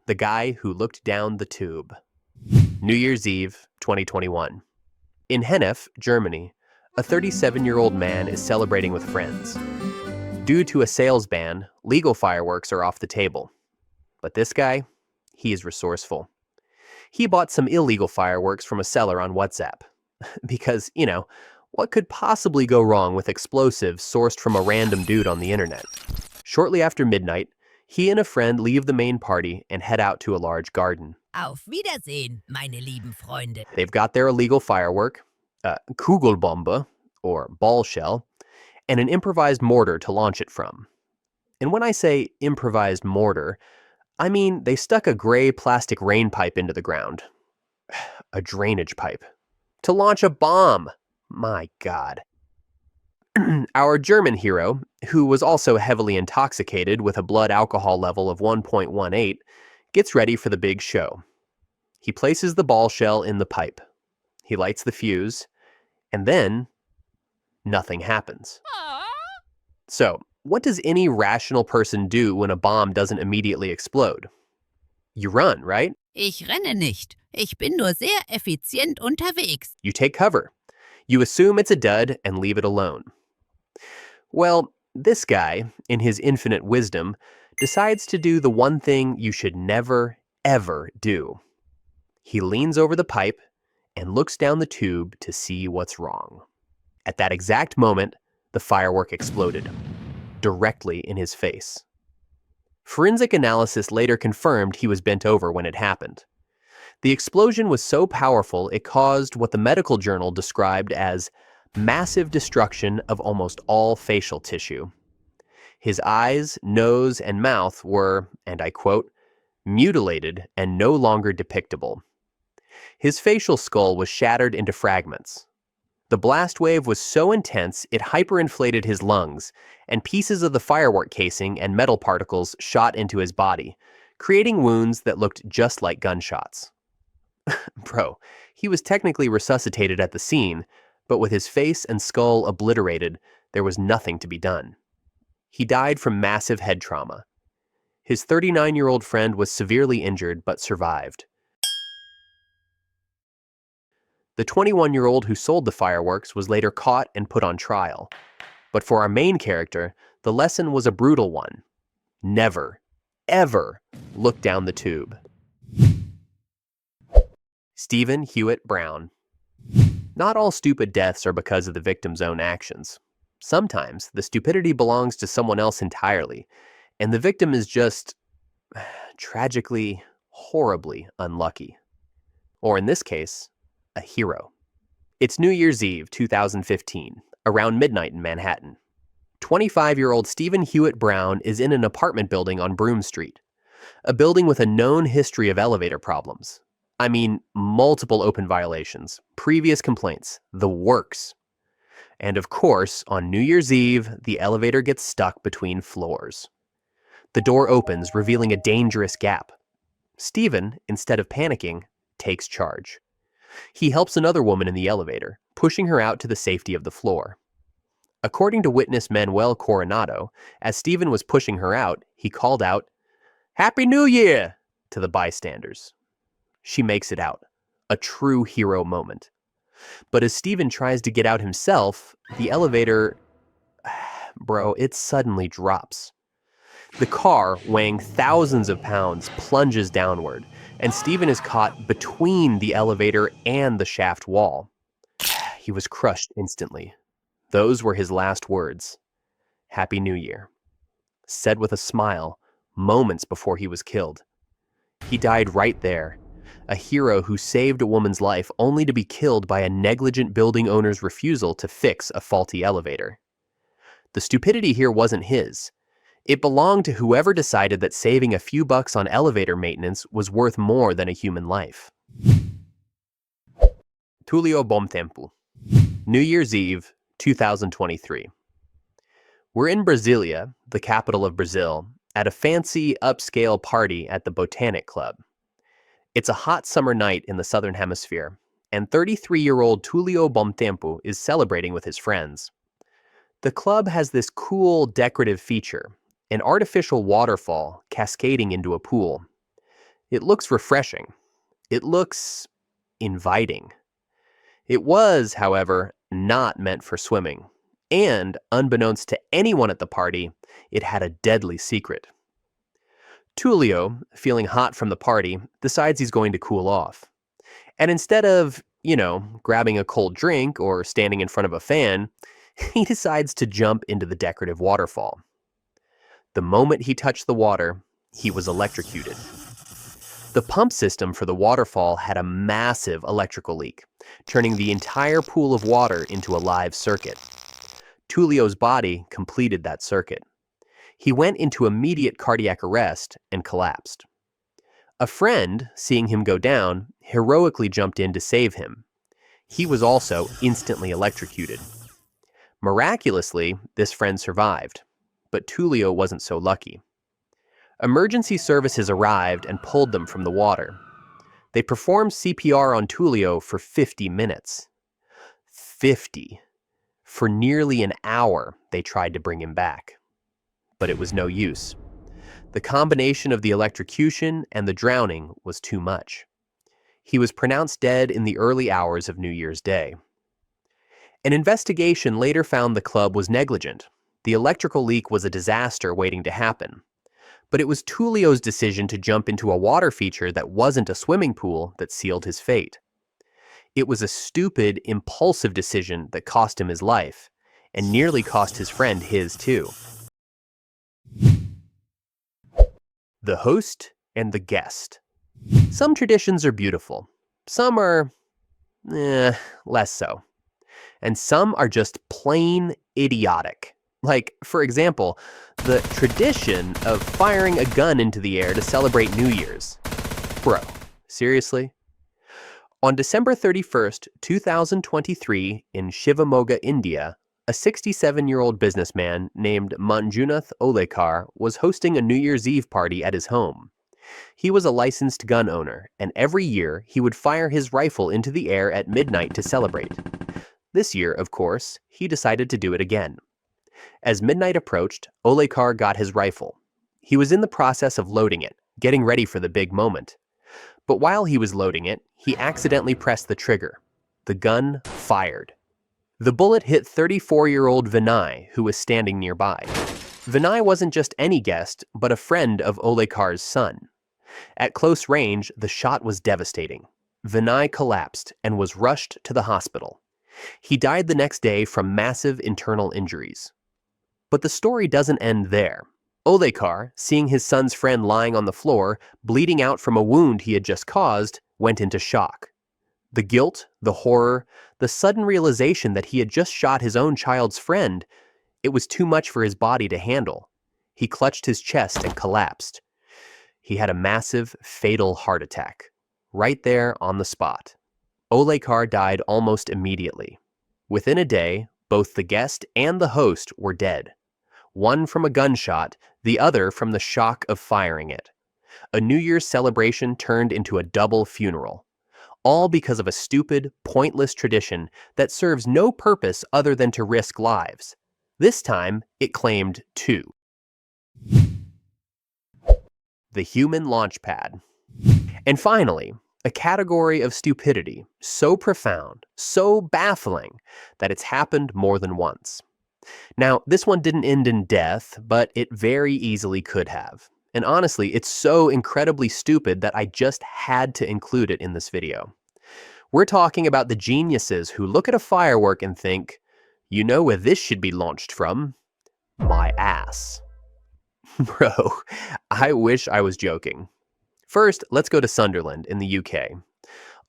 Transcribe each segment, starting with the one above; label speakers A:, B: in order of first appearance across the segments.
A: The Guy Who Looked Down the Tube. New Year's Eve, 2021. In Hennef, Germany, a 37-year-old man is celebrating with friends. Due to a sales ban, legal fireworks are off the table. But this guy, he is resourceful. He bought some illegal fireworks from a seller on WhatsApp. Because, what could possibly go wrong with explosives sourced from a random dude on the internet? Shortly after midnight, he and a friend leave the main party and head out to a large garden.
B: Auf Wiedersehen, meine lieben Freunde.
A: They've got their illegal firework, Kugelbombe, or ball shell, and an improvised mortar to launch it from. And when I say improvised mortar, I mean they stuck a gray plastic rain pipe into the ground. A drainage pipe. To launch a bomb! My God. Our German hero, who was also heavily intoxicated with a blood alcohol level of 1.18, gets ready for the big show. He places the ball shell in the pipe. He lights the fuse, and then nothing happens. So, what does any rational person do when a bomb doesn't immediately explode? You run, right?
B: Ich renne nicht. Ich bin nur sehr effizient unterwegs.
A: You take cover. You assume it's a dud and leave it alone. Well, this guy, in his infinite wisdom, decides to do the one thing you should never, ever do. He leans over the pipe and looks down the tube to see what's wrong. At that exact moment, the firework exploded, directly in his face. Forensic analysis later confirmed he was bent over when it happened. The explosion was so powerful it caused what the medical journal described as massive destruction of almost all facial tissue. His eyes, nose, and mouth were, and I quote, mutilated and no longer depictable. His facial skull was shattered into fragments. The blast wave was so intense it hyperinflated his lungs, and pieces of the firework casing and metal particles shot into his body, creating wounds that looked just like gunshots. Bro, he was technically resuscitated at the scene, but with his face and skull obliterated, there was nothing to be done. He died from massive head trauma. His 39-year-old friend was severely injured but survived. The 21-year-old who sold the fireworks was later caught and put on trial. But for our main character, the lesson was a brutal one. Never, ever look down the tube. Stephen Hewett-Brown. Not all stupid deaths are because of the victim's own actions. Sometimes the stupidity belongs to someone else entirely, and the victim is just tragically, horribly unlucky. Or in this case, a hero. It's New Year's Eve, 2015, around midnight in Manhattan. 25-year-old Stephen Hewett-Brown is in an apartment building on Broome Street, a building with a known history of elevator problems. I mean, multiple open violations, previous complaints, the works. And of course, on New Year's Eve, the elevator gets stuck between floors. The door opens, revealing a dangerous gap. Stephen, instead of panicking, takes charge. He helps another woman in the elevator, pushing her out to the safety of the floor. According to witness Manuel Coronado, as Stephen was pushing her out, he called out, "Happy New Year!" to the bystanders. She makes it out, a true hero moment. But as Stephen tries to get out himself, the elevator, it suddenly drops. The car, weighing thousands of pounds, plunges downward, and Stephen is caught between the elevator and the shaft wall. He was crushed instantly. Those were his last words. Happy New Year. Said with a smile, moments before he was killed. He died right there. A hero who saved a woman's life only to be killed by a negligent building owner's refusal to fix a faulty elevator. The stupidity here wasn't his. It belonged to whoever decided that saving a few bucks on elevator maintenance was worth more than a human life. Túlio Bomtempo. New Year's Eve, 2023. We're in Brasilia, the capital of Brazil, at a fancy, upscale party at the Botanic Club. It's a hot summer night in the Southern Hemisphere, and 33-year-old Túlio Bomtempo is celebrating with his friends. The club has this cool decorative feature, an artificial waterfall cascading into a pool. It looks refreshing. It looks inviting. It was, however, not meant for swimming. And, unbeknownst to anyone at the party, it had a deadly secret. Tullio, feeling hot from the party, decides he's going to cool off. And instead of, grabbing a cold drink or standing in front of a fan, he decides to jump into the decorative waterfall. The moment he touched the water, he was electrocuted. The pump system for the waterfall had a massive electrical leak, turning the entire pool of water into a live circuit. Tullio's body completed that circuit. He went into immediate cardiac arrest and collapsed. A friend, seeing him go down, heroically jumped in to save him. He was also instantly electrocuted. Miraculously, this friend survived, but Tullio wasn't so lucky. Emergency services arrived and pulled them from the water. They performed CPR on Tullio for 50 minutes. 50. For nearly an hour, they tried to bring him back. But it was no use. The combination of the electrocution and the drowning was too much. He was pronounced dead in the early hours of New Year's Day. An investigation later found the club was negligent. The electrical leak was a disaster waiting to happen. But it was Tullio's decision to jump into a water feature that wasn't a swimming pool that sealed his fate. It was a stupid, impulsive decision that cost him his life, and nearly cost his friend his too. The host and the guest. Some traditions are beautiful. Some are, less so. And some are just plain idiotic. Like, for example, the tradition of firing a gun into the air to celebrate New Year's. Bro, seriously? On December 31st, 2023, in Shivamogga, India, a 67-year-old businessman named Manjunath Olekar was hosting a New Year's Eve party at his home. He was a licensed gun owner, and every year he would fire his rifle into the air at midnight to celebrate. This year, of course, he decided to do it again. As midnight approached, Olekar got his rifle. He was in the process of loading it, getting ready for the big moment. But while he was loading it, he accidentally pressed the trigger. The gun fired. The bullet hit 34-year-old Vinay, who was standing nearby. Vinay wasn't just any guest, but a friend of Olekar's son. At close range, the shot was devastating. Vinay collapsed and was rushed to the hospital. He died the next day from massive internal injuries. But the story doesn't end there. Olekar, seeing his son's friend lying on the floor, bleeding out from a wound he had just caused, went into shock. The guilt, the horror, the sudden realization that he had just shot his own child's friend, it was too much for his body to handle. He clutched his chest and collapsed. He had a massive, fatal heart attack, right there on the spot. Olekar died almost immediately. Within a day, both the guest and the host were dead. One from a gunshot, the other from the shock of firing it. A New Year's celebration turned into a double funeral. All because of a stupid, pointless tradition that serves no purpose other than to risk lives. This time, it claimed two. The Human Launchpad. And finally, a category of stupidity so profound, so baffling, that it's happened more than once. Now, this one didn't end in death, but it very easily could have. And honestly, it's so incredibly stupid that I just had to include it in this video. We're talking about the geniuses who look at a firework and think, you know where this should be launched from? My ass. Bro, I wish I was joking. First, let's go to Sunderland in the UK.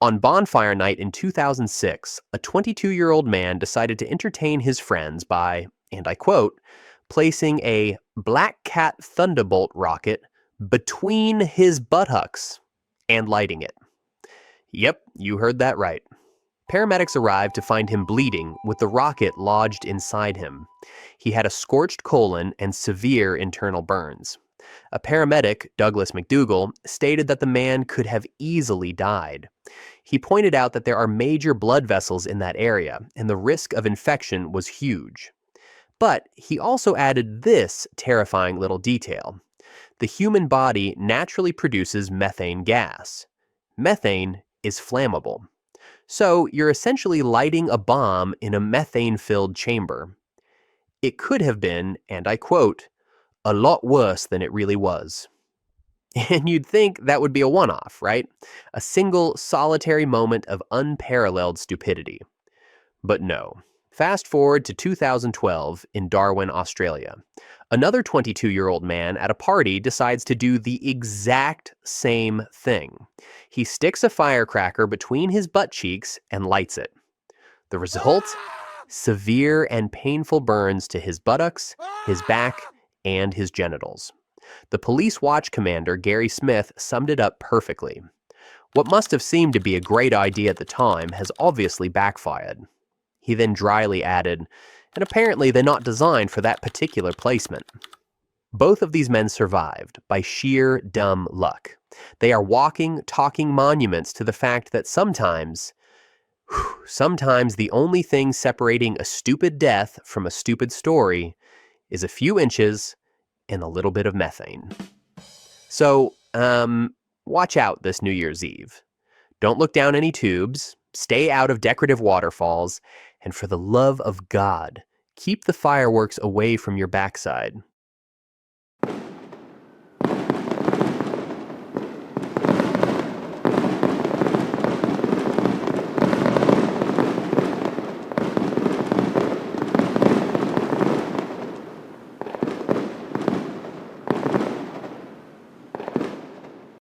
A: On bonfire night in 2006, a 22-year-old man decided to entertain his friends by, and I quote, placing a Black Cat Thunderbolt rocket between his buttocks and lighting it. Yep, you heard that right. Paramedics arrived to find him bleeding with the rocket lodged inside him. He had a scorched colon and severe internal burns. A paramedic, Douglas McDougall, stated that the man could have easily died. He pointed out that there are major blood vessels in that area, and the risk of infection was huge. But he also added this terrifying little detail. The human body naturally produces methane gas. Methane is flammable. So you're essentially lighting a bomb in a methane-filled chamber. It could have been, and I quote, a lot worse than it really was. And you'd think that would be a one-off, right? A single, solitary moment of unparalleled stupidity. But no. Fast forward to 2012 in Darwin, Australia. Another 22-year-old man at a party decides to do the exact same thing. He sticks a firecracker between his butt cheeks and lights it. The result? Severe and painful burns to his buttocks, his back, and his genitals. The police watch commander, Gary Smith, summed it up perfectly. What must have seemed to be a great idea at the time has obviously backfired. He then dryly added, and apparently they're not designed for that particular placement. Both of these men survived by sheer dumb luck. They are walking, talking monuments to the fact that sometimes the only thing separating a stupid death from a stupid story is a few inches and a little bit of methane. So, watch out this New Year's Eve. Don't look down any tubes, stay out of decorative waterfalls, and for the love of God, keep the fireworks away from your backside.